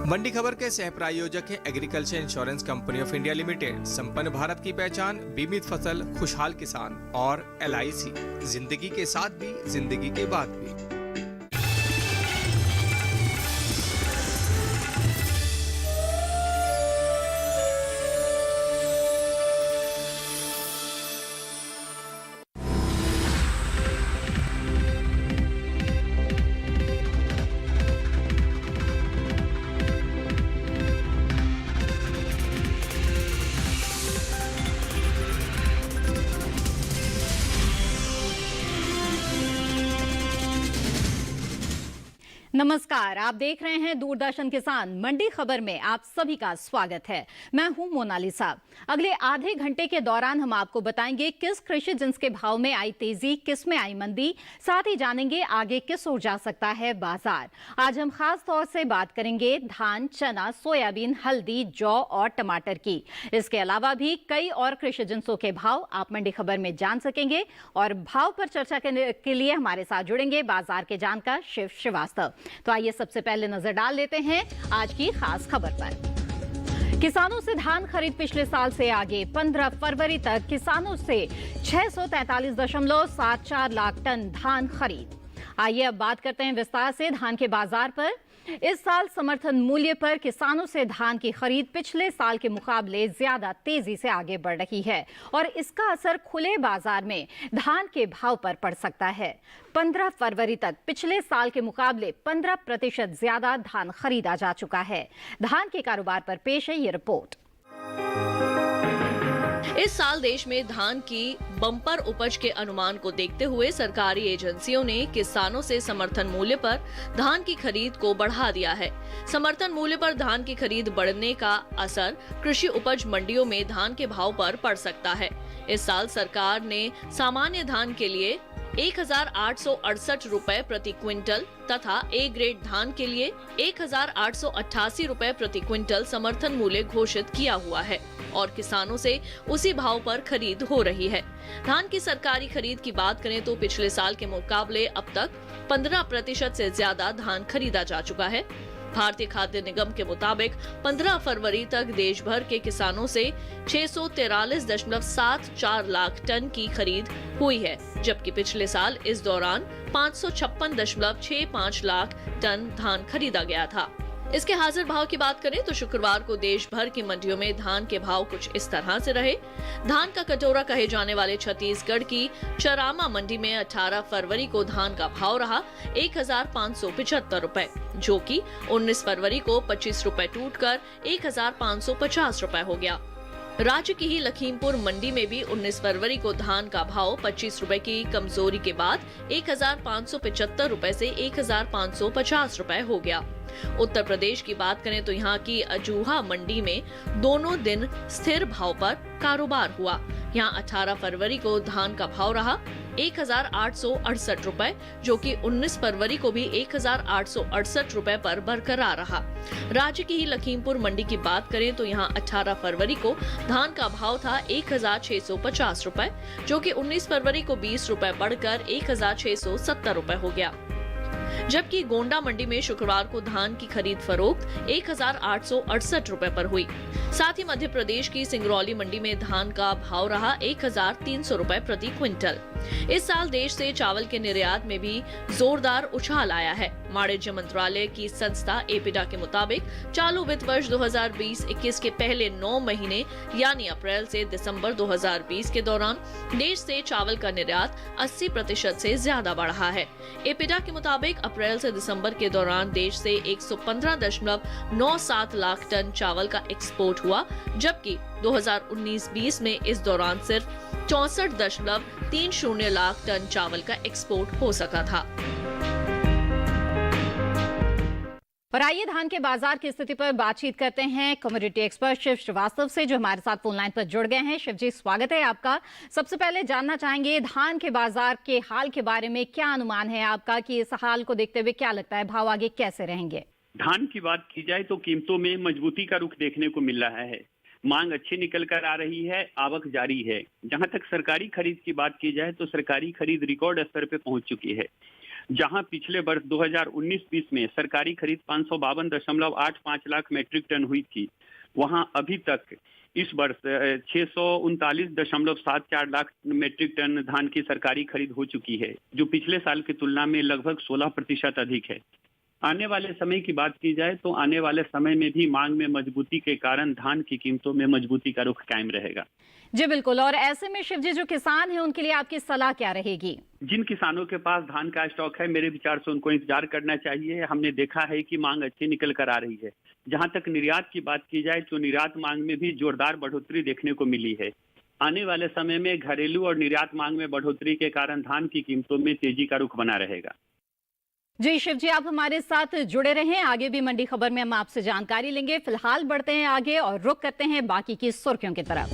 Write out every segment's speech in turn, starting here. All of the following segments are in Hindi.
मंडी खबर के सह प्रायोजक हैं agriculture insurance company of India limited, संपन्न भारत की पहचान, बीमित फसल, खुशहाल किसान और LIC, जिंदगी के साथ भी जिंदगी के बाद भी। नमस्कार, आप देख रहे हैं दूरदर्शन किसान। मंडी खबर में आप सभी का स्वागत है। मैं हूं मोनालिसा। अगले आधे घंटे के दौरान हम आपको बताएंगे किस कृषि जिन्स के भाव में आई तेजी, किस में आई मंदी, साथ ही जानेंगे आगे किस ओर जा सकता है बाजार। आज हम खास तौर से बात करेंगे धान, चना, सोयाबीन, हल्दी, जौ और टमाटर की। इसके अलावा भी कई और कृषि जिन्सों के भाव आप मंडी खबर में जान सकेंगे और भाव पर चर्चा के लिए हमारे साथ जुड़ेंगे बाजार के जानकार शिव श्रीवास्तव। तो आइए सबसे पहले नजर डाल लेते हैं आज की खास खबर पर। किसानों से धान खरीद पिछले साल से आगे। 15 फरवरी तक किसानों से 643.74 लाख टन धान खरीद। आइए अब बात करते हैं विस्तार से धान के बाजार पर। इस साल समर्थन मूल्य पर किसानों से धान की खरीद पिछले साल के मुकाबले ज्यादा तेजी से आगे बढ़ रही है और इसका असर खुले बाजार में धान के भाव पर पड़ सकता है। 15 फरवरी तक पिछले साल के मुकाबले 15% ज्यादा धान खरीदा जा चुका है। धान के कारोबार पर पेश है ये रिपोर्ट। इस साल देश में धान की बम्पर उपज के अनुमान को देखते हुए सरकारी एजेंसियों ने किसानों से समर्थन मूल्य पर धान की खरीद को बढ़ा दिया है। समर्थन मूल्य पर धान की खरीद बढ़ने का असर कृषि उपज मंडियों में धान के भाव पर पड़ सकता है। इस साल सरकार ने सामान्य धान के लिए 1,868 रुपए प्रति क्विंटल तथा ए ग्रेड धान के लिए 1,888 रुपए प्रति क्विंटल समर्थन मूल्य घोषित किया हुआ है और किसानों से उसी भाव पर खरीद हो रही है। धान की सरकारी खरीद की बात करें तो पिछले साल के मुकाबले अब तक 15% से ज्यादा धान खरीदा जा चुका है। भारतीय खाद्य निगम के मुताबिक 15 फरवरी तक देश भर के किसानों से 643.74 लाख टन की खरीद हुई है, जबकि पिछले साल इस दौरान 556.65 लाख टन धान खरीदा गया था। इसके हाजिर भाव की बात करें तो शुक्रवार को देश भर की मंडियों में धान के भाव कुछ इस तरह से रहे। धान का कटोरा कहे जाने वाले छत्तीसगढ़ की चरामा मंडी में 18 फरवरी को धान का भाव रहा 1,575 रुपए, जो कि 19 फरवरी को 25 रुपए टूटकर 1,550 रुपए हो गया। राज्य की ही लखीमपुर मंडी में भी 19 फरवरी को धान का भाव 25 रुपए की कमजोरी के बाद 1,575 रुपए से 1,550 रुपए हो गया। उत्तर प्रदेश की बात करें तो यहाँ की अजूहा मंडी में दोनों दिन स्थिर भाव पर कारोबार हुआ। यहाँ 18 फरवरी को धान का भाव रहा 1,868 रुपए, जो कि 19 फरवरी को भी 1,868 रुपए पर बरकरार रहा। राज्य की ही लखीमपुर मंडी की बात करें तो यहाँ 18 फरवरी को धान का भाव था 1,650 रुपए, जो कि 19 फरवरी को 20 रुपए बढ़कर 1,670 रुपए हो गया। जबकि गोंडा मंडी में शुक्रवार को धान की खरीद फरोख्त 1,868 रुपए पर हुई। साथ ही मध्य प्रदेश की सिंगरौली मंडी में धान का भाव रहा 1,300 रुपए प्रति क्विंटल। इस साल देश से चावल के निर्यात में भी जोरदार उछाल आया है। वाणिज्य मंत्रालय की संस्था एपिडा के मुताबिक चालू वित्त वर्ष 2020-21 के पहले 9 महीने यानी अप्रैल से दिसंबर 2020 के दौरान देश से चावल का निर्यात 80% से ज्यादा बढ़ा है। एपिडा के मुताबिक अप्रैल से दिसंबर के दौरान देश से 115.97 लाख टन चावल का एक्सपोर्ट हुआ, जबकि 2019-20 में इस दौरान सिर्फ 64.30 लाख टन चावल का एक्सपोर्ट हो सका था। और आइए धान के बाजार की स्थिति पर बातचीत करते हैं कमोडिटी एक्सपर्ट शिव श्रीवास्तव से, जो हमारे साथ फोन लाइन पर जुड़ गए हैं। शिव जी, स्वागत है आपका। सबसे पहले जानना चाहेंगे धान के बाजार के हाल के बारे में क्या अनुमान है आपका कि इस हाल को देखते हुए क्या लगता है भाव आगे कैसे रहेंगे? धान की बात की जाए तो कीमतों में मजबूती का रुख देखने को मिल रहा है। मांग अच्छी निकल कर आ रही है, आवक जारी है। जहां तक सरकारी खरीद की बात की जाए तो सरकारी खरीद रिकॉर्ड स्तर पे पहुंच चुकी है। जहां पिछले वर्ष 2019-20 में सरकारी खरीद 552.85 लाख मैट्रिक टन हुई थी, वहां अभी तक इस वर्ष 639.74 लाख मैट्रिक टन धान की सरकारी खरीद हो चुकी है, जो पिछले साल की तुलना में लगभग 16% अधिक है। आने वाले समय की बात की जाए तो आने वाले समय में भी मांग में मजबूती के कारण धान की कीमतों में मजबूती का रुख कायम रहेगा। जी बिल्कुल। और ऐसे में शिवजी, जो किसान हैं उनके लिए आपकी सलाह क्या रहेगी? जिन किसानों के पास धान का स्टॉक है, मेरे विचार से उनको इंतजार करना चाहिए। हमने देखा है कि मांग अच्छी निकल कर आ रही है। जहां तक निर्यात की बात की जाए तो निर्यात मांग में भी जोरदार बढ़ोतरी देखने को मिली है। आने वाले समय में घरेलू और निर्यात मांग में बढ़ोतरी के कारण धान की कीमतों में तेजी का रुख बना रहेगा। जी शिवजी, आप हमारे साथ जुड़े रहें। आगे भी मंडी खबर में हम आपसे जानकारी लेंगे। फिलहाल बढ़ते हैं आगे और रुख करते हैं बाकी की सुर्खियों की तरफ।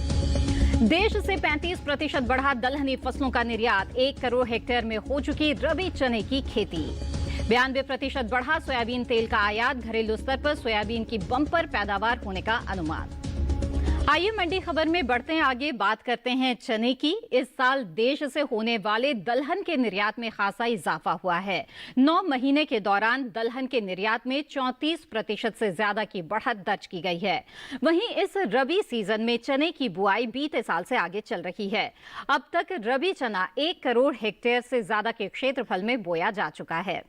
देश से 35% बढ़ा दलहनी फसलों का निर्यात। 1 करोड़ हेक्टेयर में हो चुकी रबी चने की खेती। 92% बढ़ा सोयाबीन तेल का आयात। घरेलू स्तर पर सोयाबीन की बम्पर पैदावार होने का अनुमान। आइए मंडी खबर में बढ़ते हैं आगे, बात करते हैं चने की। इस साल देश से होने वाले दलहन के निर्यात में खासा इजाफा हुआ है। 9 महीने के दौरान दलहन के निर्यात में 34% से ज्यादा की बढ़त दर्ज की गई है। वहीं इस रबी सीजन में चने की बुआई बीते साल से आगे चल रही है। अब तक रबी चना 1 करोड़ हेक्टेयर से ज्यादा के क्षेत्रफल में बोया जा चुका है।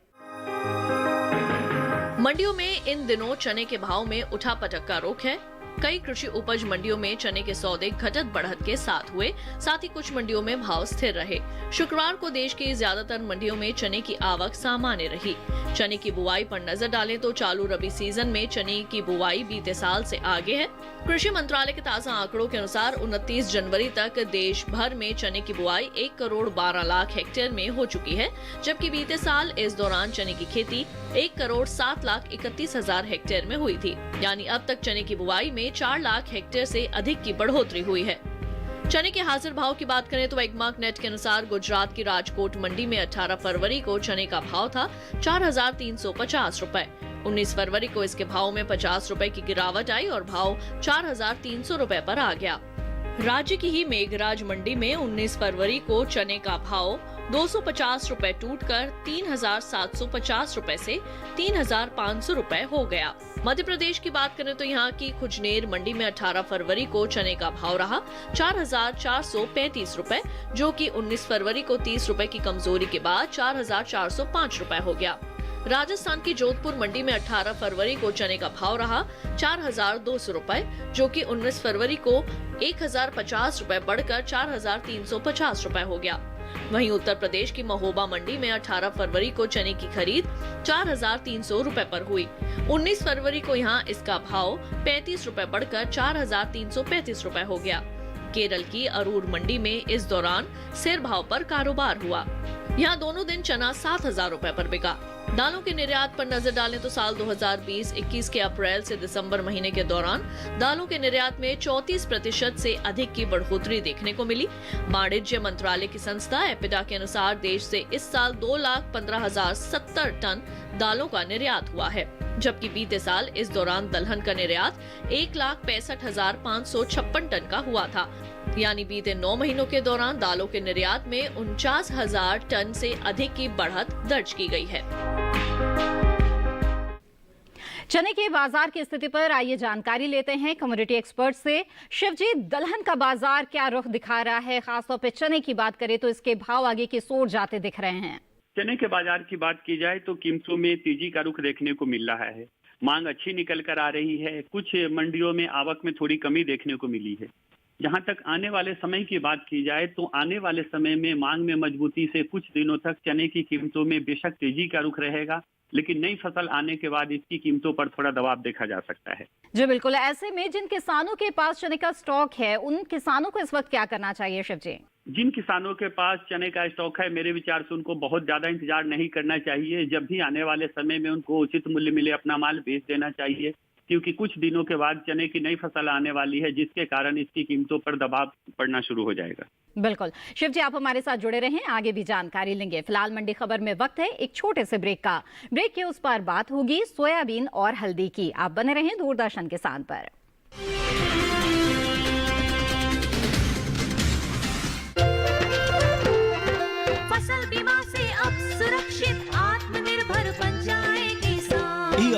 मंडियों में इन दिनों चने के भाव में उठापटक का रुख है। कई कृषि उपज मंडियों में चने के सौदे घटत बढ़त के साथ हुए, साथ ही कुछ मंडियों में भाव स्थिर रहे। शुक्रवार को देश की ज्यादातर मंडियों में चने की आवक सामान्य रही। चने की बुआई पर नजर डालें तो चालू रबी सीजन में चने की बुआई बीते साल से आगे है। कृषि मंत्रालय के ताजा आंकड़ों के अनुसार 29 जनवरी तक देश भर में चने की बुआई 1 करोड़ 12 लाख हेक्टेयर में हो चुकी है, जबकि बीते साल इस दौरान चने की खेती 1 करोड़ 7 लाख 31 हजार हेक्टेयर में हुई थी। यानी अब तक चने की बुआई में 4 लाख हेक्टेयर से अधिक की बढ़ोतरी हुई है। चने के हाजिर भाव की बात करें तो वेगमार्क नेट के अनुसार गुजरात की राजकोट मंडी में 18 फरवरी को चने का भाव था 4,350 रुपए। 19 फरवरी को इसके भाव में 50 रुपए की गिरावट आई और भाव 4,300 रुपए पर आ गया। राज्य की ही मेघराज मंडी में 19 फरवरी को चने का भाव 250 रुपए टूटकर 3,750 रुपए से 3,500 रुपए हो गया। मध्य प्रदेश की बात करें तो यहाँ की खुजनेर मंडी में 18 फरवरी को चने का भाव रहा 4,435 रुपए, जो कि 19 फरवरी को 30 रुपए की कमजोरी के बाद 4,405 रुपए हो गया। राजस्थान की जोधपुर मंडी में 18 फरवरी को चने का भाव रहा 4,200 रुपए, जो कि 19 फरवरी को 1,050 रुपए बढ़कर 4,350 रुपए हो गया। वहीं उत्तर प्रदेश की महोबा मंडी में 18 फरवरी को चने की खरीद 4,300 रुपए पर हुई। 19 फरवरी को यहां इसका भाव 35 रुपए बढ़कर 4,335 रुपए हो गया। केरल की अरूर मंडी में इस दौरान सिर भाव पर कारोबार हुआ। यहाँ दोनों दिन चना 7,000 रुपए पर बिका। दालों के निर्यात पर नजर डालें तो साल 2020-21 के अप्रैल से दिसंबर महीने के दौरान दालों के निर्यात में 34% से अधिक की बढ़ोतरी देखने को मिली। वाणिज्य मंत्रालय की संस्था एपिडा के अनुसार देश से इस साल 2,15,070 टन दालों का निर्यात हुआ है, जबकि बीते साल इस दौरान दलहन का निर्यात 1,65,556 टन का हुआ था। यानी बीते 9 महीनों के दौरान दालों के निर्यात में 49,000 टन से अधिक की बढ़त दर्ज की गई है। चने के बाजार की स्थिति पर आइए जानकारी लेते हैं कमोडिटी एक्सपर्ट से। शिवजी, दलहन का बाजार क्या रुख दिखा रहा है? खासतौर पे चने की बात करें तो इसके भाव आगे की ओर जाते दिख रहे हैं। चने के बाजार की बात की जाए तो कीमतों में तेजी का रुख देखने को मिल रहा है। मांग अच्छी निकल कर आ रही है। कुछ मंडियों में आवक में थोड़ी कमी देखने को मिली है। जहां तक आने वाले समय की बात की जाए तो आने वाले समय में मांग में मजबूती से कुछ दिनों तक चने की कीमतों में बेशक तेजी का रुख रहेगा, लेकिन नई फसल आने के बाद इसकी कीमतों पर थोड़ा दबाव देखा जा सकता है। जी बिल्कुल। ऐसे में जिन किसानों के पास चने का स्टॉक है, उन किसानों को इस वक्त क्या करना चाहिए शिवजी? जिन किसानों के पास चने का स्टॉक है, मेरे विचार से उनको बहुत ज्यादा इंतजार नहीं करना चाहिए। जब भी आने वाले समय में उनको उचित मूल्य मिले अपना माल बेच देना चाहिए, क्योंकि कुछ दिनों के बाद चने की नई फसल आने वाली है, जिसके कारण इसकी कीमतों पर दबाव पड़ना शुरू हो जाएगा। बिल्कुल। शिव जी, आप हमारे साथ जुड़े रहें, आगे भी जानकारी लेंगे। फिलहाल मंडी खबर में वक्त है एक छोटे से ब्रेक का। ब्रेक के उस पार बात होगी सोयाबीन और हल्दी की। आप बने रहें दूरदर्शन किसान पर। फसल बीमा से अब सुरक्षित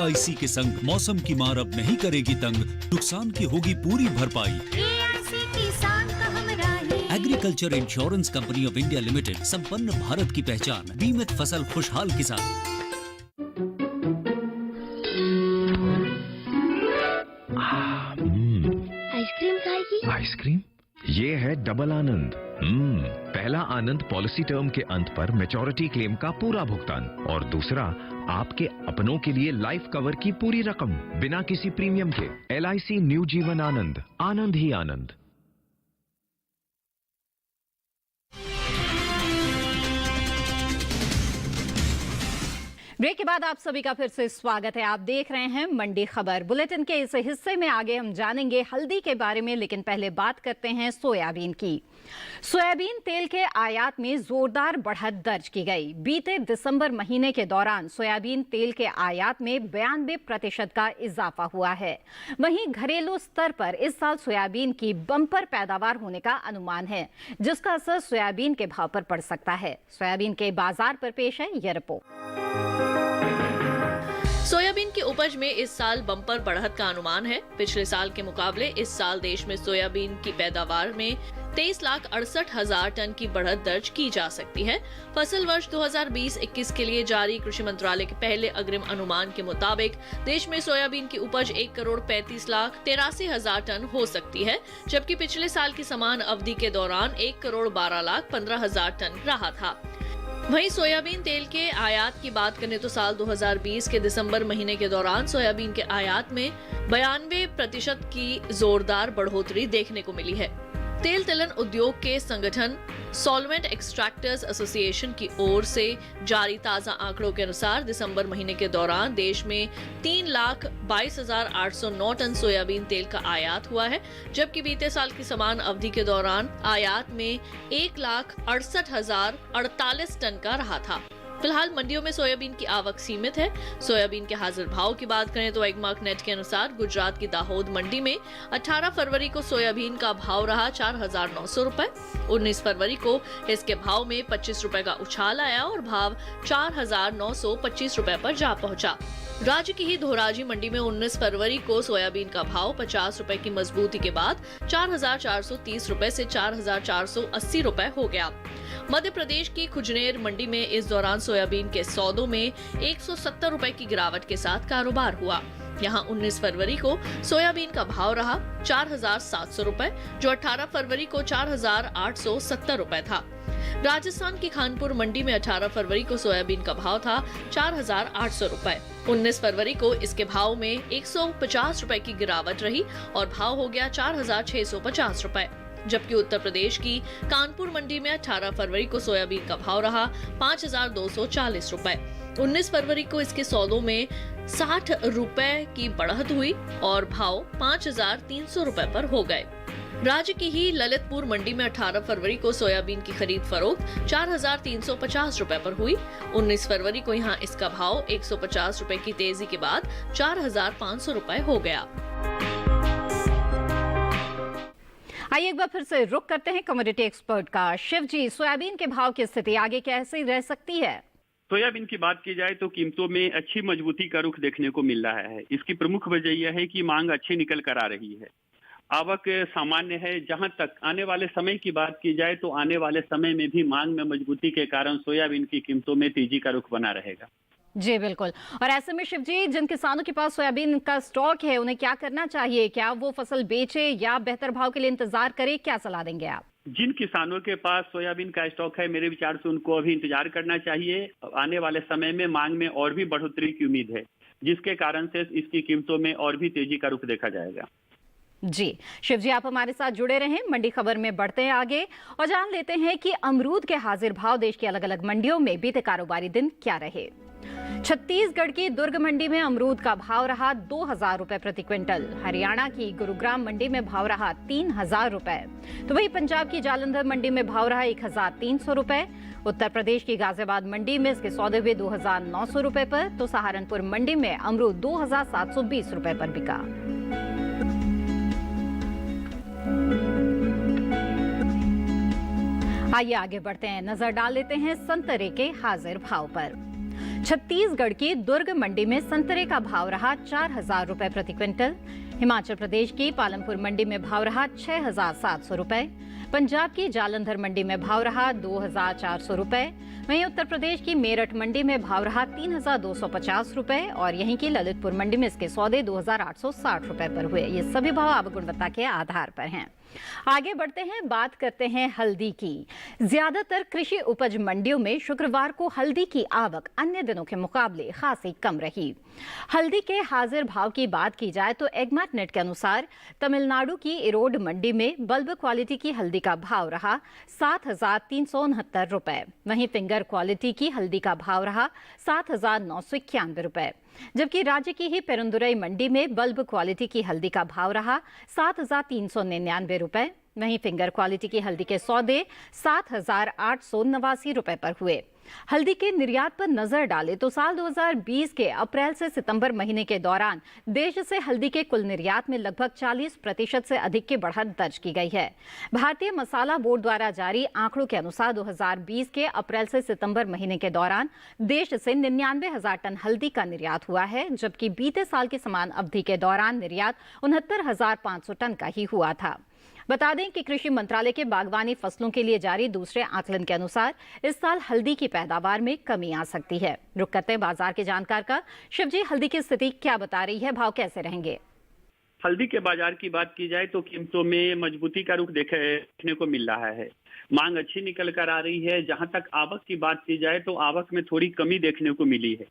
AIC के संग मौसम की मार अब नहीं करेगी तंग, नुकसान की होगी पूरी भरपाई। AIC किसान का हमरा है। Agriculture insurance company of India limited, संपन्न भारत की पहचान, बीमित फसल खुशहाल किसान। आइसक्रीम खाएगी? आइसक्रीम? ये है डबल आनंद। पहला आनंद पॉलिसी टर्म के अंत पर मैच्योरिटी क्लेम का पूरा भुगतान, और दूसरा आपके अपनों के लिए लाइफ कवर की पूरी रकम बिना किसी प्रीमियम के। LIC न्यू जीवन आनंद, आनंद ही आनंद। ब्रेक के बाद आप सभी का फिर से स्वागत है। आप देख रहे हैं मंडी खबर। बुलेटिन के इस हिस्से में आगे हम जानेंगे हल्दी के बारे में, लेकिन पहले बात करते हैं सोयाबीन की। सोयाबीन तेल के आयात में जोरदार बढ़त दर्ज की गई। बीते दिसंबर महीने के दौरान सोयाबीन तेल के आयात में 92% का इजाफा हुआ है। वहीं घरेलू स्तर पर इस साल सोयाबीन की बम्पर पैदावार होने का अनुमान है, जिसका असर सोयाबीन के भाव पर पड़ सकता है। सोयाबीन के बाजार पर पेश है यह रिपोर्ट। सोयाबीन की उपज में इस साल बम्पर बढ़त का अनुमान है। पिछले साल के मुकाबले इस साल देश में सोयाबीन की पैदावार में 23,68,000 टन की बढ़त दर्ज की जा सकती है। फसल वर्ष 2020-21 के लिए जारी कृषि मंत्रालय के पहले अग्रिम अनुमान के मुताबिक देश में सोयाबीन की उपज 1,35,83,000 टन हो सकती है, जबकि पिछले साल की समान अवधि के दौरान 1,12,15,000 टन रहा था। वहीं सोयाबीन तेल के आयात की बात करें तो साल 2020 के दिसंबर महीने के दौरान सोयाबीन के आयात में 92% की जोरदार बढ़ोतरी देखने को मिली है। तेल तिलहन उद्योग के संगठन सॉल्वेंट एक्सट्रैक्टर्स एसोसिएशन की ओर से जारी ताजा आंकड़ों के अनुसार दिसंबर महीने के दौरान देश में 3,22,809 टन सोयाबीन तेल का आयात हुआ है, जबकि बीते साल की समान अवधि के दौरान आयात में 1,68,048 टन का रहा था। फिलहाल मंडियों में सोयाबीन की आवक सीमित है। सोयाबीन के हाजिर भाव की बात करें तो एगमार्क नेट के अनुसार गुजरात की दाहोद मंडी में 18 फरवरी को सोयाबीन का भाव रहा 4,900 रुपए। 19 फरवरी को इसके भाव में 25 रुपए का उछाल आया और भाव 4,925 रुपए पर जा पहुंचा। राज्य की ही धोराजी मंडी में 19 फरवरी को सोयाबीन का भाव 50 रुपए की मजबूती के बाद 4,430 रुपए से 4,480 रुपए हो गया। मध्य प्रदेश की खुजनेर मंडी में इस दौरान सोयाबीन के सौदों में 170 रुपए की गिरावट के साथ कारोबार हुआ। यहाँ 19 फरवरी को सोयाबीन का भाव रहा 4,700 रुपए, जो 18 फरवरी को 4,870 रुपए था। राजस्थान की खानपुर मंडी में 18 फरवरी को सोयाबीन का भाव था 4,800 रुपए। 19 फरवरी को इसके भाव में 150 रुपए की गिरावट रही और भाव हो गया 4,650 रुपए। जबकि उत्तर प्रदेश की कानपुर मंडी में 18 फरवरी को सोयाबीन का भाव रहा 5,240 रुपए। 19 फरवरी को इसके सौदों में 60 रुपए की बढ़त हुई और भाव 5,300 रुपए पर हो गए। राज्य की ही ललितपुर मंडी में 18 फरवरी को सोयाबीन की खरीद फरोख्त 4,350 रुपए पर हुई। 19 फरवरी को यहाँ इसका भाव 150 रुपए की तेजी के बाद 4,500 रुपए हो गया। आइए एक बार फिर से रुक करते हैं कमोडिटी एक्सपर्ट का। शिव जी, सोयाबीन के भाव की स्थिति आगे कैसे रह सकती है? सोयाबीन की बात की जाए तो कीमतों में अच्छी मजबूती का रुख देखने को मिल रहा है। इसकी प्रमुख वजह यह है कि मांग अच्छी निकल कर आ रही है, आवक सामान्य है। जहां तक आने वाले समय की बात की जाए तो आने वाले समय में भी मांग में मजबूती के कारण सोयाबीन की कीमतों में तेजी का रुख बना रहेगा। जी बिल्कुल। और ऐसे में शिव जी, जिन किसानों के पास सोयाबीन का स्टॉक है उन्हें क्या करना चाहिए? क्या वो फसल बेचे या बेहतर भाव के लिए इंतजार करे? क्या सलाह देंगे आप? जिन किसानों के पास सोयाबीन का स्टॉक है, मेरे विचार से उनको अभी इंतजार करना चाहिए। आने वाले समय में मांग में और भी बढ़ोतरी की उम्मीद है, जिसके कारण से इसकी कीमतों में और भी तेजी का रुख देखा जाएगा। जी शिव जी, आप हमारे साथ जुड़े रहें। मंडी खबर में बढ़ते हैं आगे और जान लेते हैं कि अमरूद के हाजिर भाव देश की अलग अलग मंडियों में बीते कारोबारी दिन क्या रहे। छत्तीसगढ़ की दुर्ग मंडी में अमरूद का भाव रहा 2,000 रुपए प्रति क्विंटल। हरियाणा की गुरुग्राम मंडी में भाव रहा 3,000 रुपए। तो वहीं पंजाब की जालंधर मंडी में भाव रहा 1,300 रुपए। उत्तर प्रदेश की गाजियाबाद मंडी में इसके सौदे हुए 2,900 रुपए पर। तो सहारनपुर मंडी में अमरूद 2,720 रुपए पर बिका। आइए आगे बढ़ते हैं, नजर डाल लेते हैं संतरे के हाजिर भाव पर। छत्तीसगढ़ की दुर्ग मंडी में संतरे का भाव रहा 4,000 रुपए प्रति क्विंटल। हिमाचल प्रदेश की पालमपुर मंडी में भाव रहा 6,700 रुपए। पंजाब की जालंधर मंडी में भाव रहा 2,400 रुपए। वहीं उत्तर प्रदेश की मेरठ मंडी में भाव रहा 3,250 रुपए और यहीं की ललितपुर मंडी में इसके सौदे 2,860 रुपए पर हुए। ये सभी भाव आवक गुणवत्ता के आधार पर हैं। आगे बढ़ते हैं, बात करते हैं हल्दी की। ज्यादातर कृषि उपज मंडियों में शुक्रवार को हल्दी की आवक अन्य दिनों के मुकाबले खासी कम रही। हल्दी के हाजिर भाव की बात की जाए तो एग्मैट नेट के अनुसार तमिलनाडु की इरोड मंडी में बल्ब क्वालिटी की हल्दी का भाव रहा 7,369 रुपए। वहीं फिंगर क्वालिटी की हल्दी का भाव रहा 7,991 रुपए। जबकि राज्य की ही पेरुंदुरई मंडी में बल्ब क्वालिटी की हल्दी का भाव रहा 7,399 रुपए। वहीं फिंगर क्वालिटी की हल्दी के सौदे 7,889 रुपए पर हुए। हल्दी के निर्यात पर नजर डालें तो साल 2020 के अप्रैल से सितंबर महीने के दौरान देश से हल्दी के कुल निर्यात में लगभग 40% से अधिक की बढ़त दर्ज की गई है। भारतीय मसाला बोर्ड द्वारा जारी आंकड़ों के अनुसार 2020 के अप्रैल से सितंबर महीने के दौरान देश से 99,000 टन हल्दी का निर्यात हुआ है, जबकि बीते साल की समान अवधि के दौरान निर्यात 69,500 टन का ही हुआ था। बता दें कि कृषि मंत्रालय के बागवानी फसलों के लिए जारी दूसरे आकलन के अनुसार इस साल हल्दी की पैदावार में कमी आ सकती है। रुक करते हैं बाजार के जानकार का। शिवजी, हल्दी की स्थिति क्या बता रही है, भाव कैसे रहेंगे? हल्दी के बाजार की बात की जाए तो कीमतों में मजबूती का रुख देखने को मिल रहा है। मांग अच्छी निकल कर आ रही है। जहां तक आवक की बात की जाए तो आवक में थोड़ी कमी देखने को मिली है।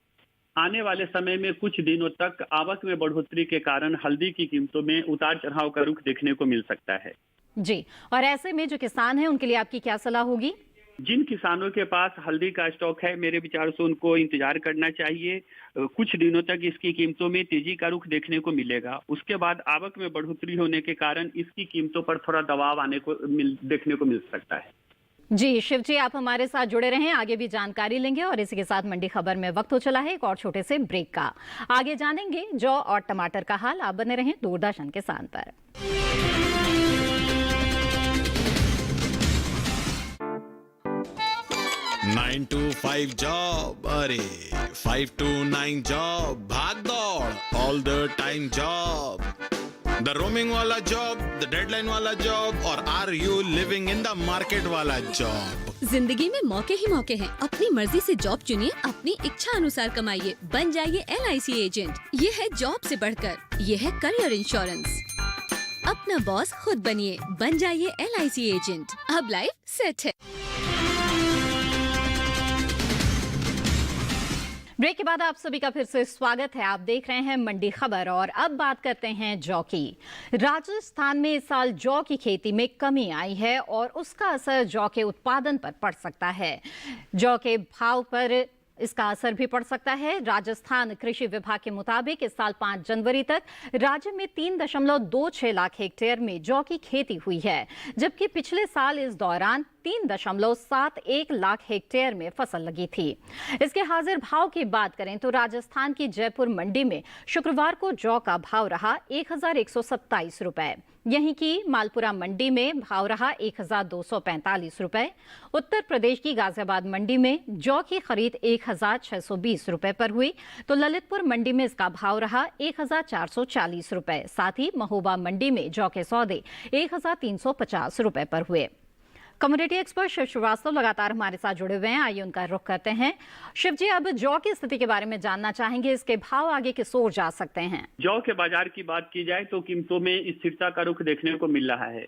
आने वाले समय में कुछ दिनों तक आवक में बढ़ोतरी के कारण हल्दी की कीमतों में उतार चढ़ाव का रुख देखने को मिल सकता है। जी, और ऐसे में जो किसान हैं उनके लिए आपकी क्या सलाह होगी? जिन किसानों के पास हल्दी का स्टॉक है, मेरे विचार से उनको इंतजार करना चाहिए। कुछ दिनों तक इसकी कीमतों में तेजी का रुख देखने को मिलेगा। उसके बाद आवक में बढ़ोतरी होने के कारण इसकी कीमतों पर थोड़ा दबाव आने को देखने को मिल सकता है। जी शिव जी, आप हमारे साथ जुड़े रहें, आगे भी जानकारी लेंगे। और इसी के साथ मंडी खबर में वक्त हो चला है एक और छोटे से ब्रेक का। आगे जानेंगे जौ और टमाटर का हाल। आप बने रहें दूरदर्शन किसान पर। 9 to 5 जॉब, अरे 5 to 9 जॉब, भाग दौड़ all the time job, the roaming वाला जॉब, द डेडलाइन वाला जॉब और are you living in the market वाला जॉब। जिंदगी में मौके ही मौके हैं। अपनी मर्जी से जॉब चुनिए, अपनी इच्छा अनुसार कमाइए, बन जाइए LIC एजेंट। ये है जॉब से बढ़कर, ये है करियर इंश्योरेंस। अपना बॉस खुद बनिए, बन जाइए LIC एजेंट। अब लाइफ सेट है। ब्रेक के बाद आप सभी का फिर से स्वागत है। आप देख रहे हैं मंडी खबर और अब बात करते हैं जौ की। राजस्थान में इस साल जौ की खेती में कमी आई है और उसका असर जौ के उत्पादन पर पड़ सकता है। जौ के भाव पर इसका असर भी पड़ सकता है। राजस्थान कृषि विभाग के मुताबिक इस साल 5 जनवरी तक राज्य में 3.26 लाख हेक्टेयर में जौ की खेती हुई है, जबकि पिछले साल इस दौरान 3.71 लाख हेक्टेयर में फसल लगी थी। इसके हाजिर भाव की बात करें तो राजस्थान की जयपुर मंडी में शुक्रवार को जौ का भाव रहा 1,127 रुपए। यहीं की मालपुरा मंडी में भाव रहा 1,245 रुपए। उत्तर प्रदेश की गाजियाबाद मंडी में जौ की खरीद 1,620 रुपए पर हुई, तो ललितपुर मंडी में इसका भाव रहा 1,440 रुपए। साथ ही महोबा मंडी में जौ के सौदे 1,350 रुपए पर हुए। कम्युनिटी एक्सपर्ट शिव श्रीवास्तव लगातार हमारे साथ जुड़े हुए हैं। आइए उनका रुख करते हैं। शिव जी, अब जौ की स्थिति के बारे में जानना चाहेंगे, इसके भाव आगे किस ओर जा सकते हैं? जौ के बाजार की बात की जाए तो कीमतों में स्थिरता का रुख देखने को मिल रहा है।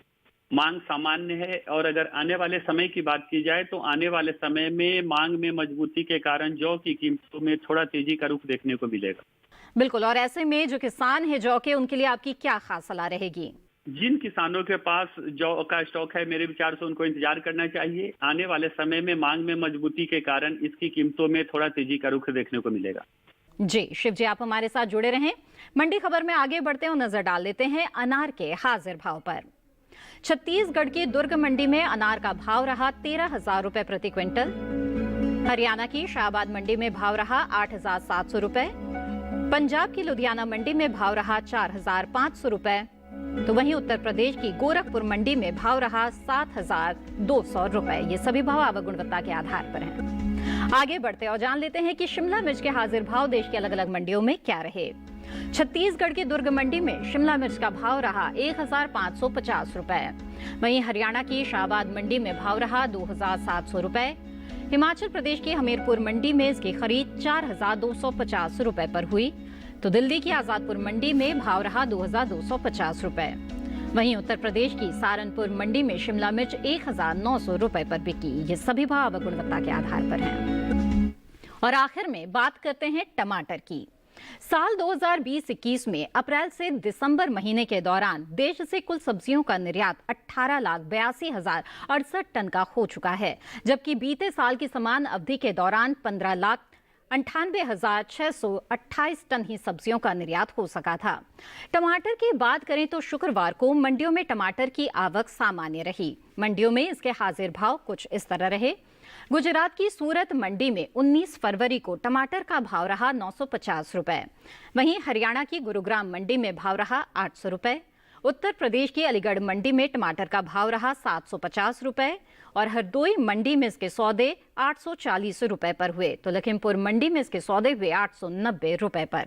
मांग सामान्य है और अगर आने वाले समय की बात की जाए तो आने वाले समय में मांग में मजबूती के कारण जौ की कीमतों में थोड़ा तेजी का रुख देखने को मिलेगा। बिल्कुल, और ऐसे में जो किसान है जौ के, उनके लिए आपकी क्या खास सलाह रहेगी? जिन किसानों के पास जौ का स्टॉक है, मेरे विचार से उनको इंतजार करना चाहिए। आने वाले समय में मांग में मजबूती के कारण इसकी कीमतों में थोड़ा तेजी का रुख देखने को मिलेगा। जी शिव जी, आप हमारे साथ जुड़े रहें। मंडी खबर में आगे बढ़ते हैं और नजर डाल लेते हैं अनार के हाजिर भाव पर। छत्तीसगढ़ की दुर्ग मंडी में अनार का भाव रहा 13,000 रुपए प्रति क्विंटल। हरियाणा की शाहबाद मंडी में भाव रहा 8,700 रुपए। पंजाब की लुधियाना मंडी में भाव रहा 4,500 रुपए, तो वहीं उत्तर प्रदेश की गोरखपुर मंडी में भाव रहा 7,200 रुपए। ये सभी भाव आवक गुणवत्ता के आधार पर हैं। आगे बढ़ते और जान लेते हैं कि शिमला मिर्च के हाजिर भाव देश की अलग अलग मंडियों में क्या रहे। छत्तीसगढ़ की दुर्ग मंडी में शिमला मिर्च का भाव रहा 1550 रुपए। वहीं हरियाणा की शाहबाद मंडी में भाव रहा 2700 रुपए। हिमाचल प्रदेश की हमीरपुर मंडी में इसकी खरीद 4250 रुपए पर हुई, तो दिल्ली की आजादपुर मंडी में भाव रहा 2250 रुपए। वहीं उत्तर प्रदेश की सारनपुर मंडी में शिमला मिर्च 1900 रुपए पर बिकी। ये सभी भाव गुणवत्ता के आधार पर हैं। और आखिर में बात करते हैं टमाटर की। साल 2020-21 में अप्रैल से दिसंबर महीने के दौरान देश से कुल सब्जियों का निर्यात 18,82,068 टन का हो चुका है, जबकि बीते साल की समान अवधि के दौरान 15,98,628 टन ही सब्जियों का निर्यात हो सका था। टमाटर की बात करें तो शुक्रवार को मंडियों में टमाटर की आवक सामान्य रही। मंडियों में इसके हाजिर भाव कुछ इस तरह रहे। गुजरात की सूरत मंडी में 19 फरवरी को टमाटर का भाव रहा 950 रुपए। वहीं हरियाणा की गुरुग्राम मंडी में भाव रहा 800 रुपए। उत्तर प्रदेश की अलीगढ़ मंडी में टमाटर का भाव रहा 750 रुपए और हरदोई मंडी में इसके सौदे 840 रुपए पर हुए, तो लखीमपुर मंडी में इसके सौदे हुए 890 रुपए पर।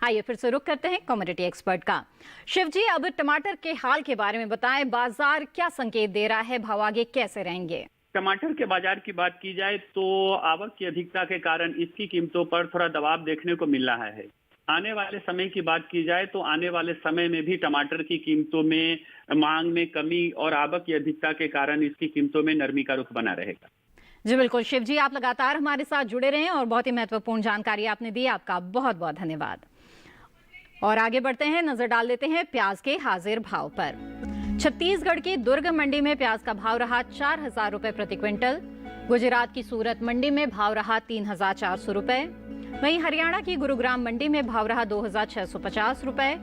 आइए फिर से रुक करते हैं कमोडिटी एक्सपर्ट का। शिव जी, अब टमाटर के हाल के बारे में बताएं, बाजार क्या संकेत दे रहा है, भाव आगे कैसे रहेंगे? टमाटर के बाजार की बात की जाए तो आवक की अधिकता के कारण इसकी कीमतों पर थोड़ा दबाव देखने को मिल रहा है। आने वाले समय की बात की जाए तो आने वाले समय में भी टमाटर की कीमतों में मांग में कमी और आवक की अधिकता के कारण इसकी कीमतों में नरमी का रुख बना रहेगा। जी बिल्कुल शिव जी, आप लगातार हमारे साथ जुड़े रहें और बहुत ही महत्वपूर्ण जानकारी आपने दी, आपका बहुत बहुत धन्यवाद। और आगे बढ़ते हैं, नजर डाल लेते हैं प्याज के हाजिर भाव पर। छत्तीसगढ़ की दुर्ग मंडी में प्याज का भाव रहा 4,000 रुपए प्रति क्विंटल। गुजरात की सूरत मंडी में भाव रहा 3,400 रुपए। वहीं हरियाणा की गुरुग्राम मंडी में भाव रहा 2,650 रुपए,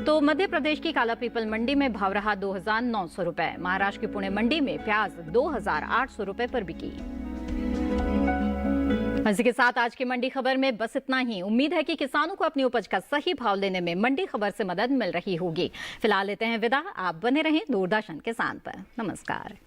तो मध्य प्रदेश की कालापीपल मंडी में भाव रहा 2,900 रुपए। महाराष्ट्र की पुणे मंडी में प्याज 2,800 रुपए पर बिकी। इसी के साथ आज की मंडी खबर में बस इतना ही। उम्मीद है कि किसानों को अपनी उपज का सही भाव लेने में मंडी खबर से मदद मिल रही होगी। फिलहाल लेते हैं विदा, आप बने रहें दूरदर्शन किसान पर। नमस्कार।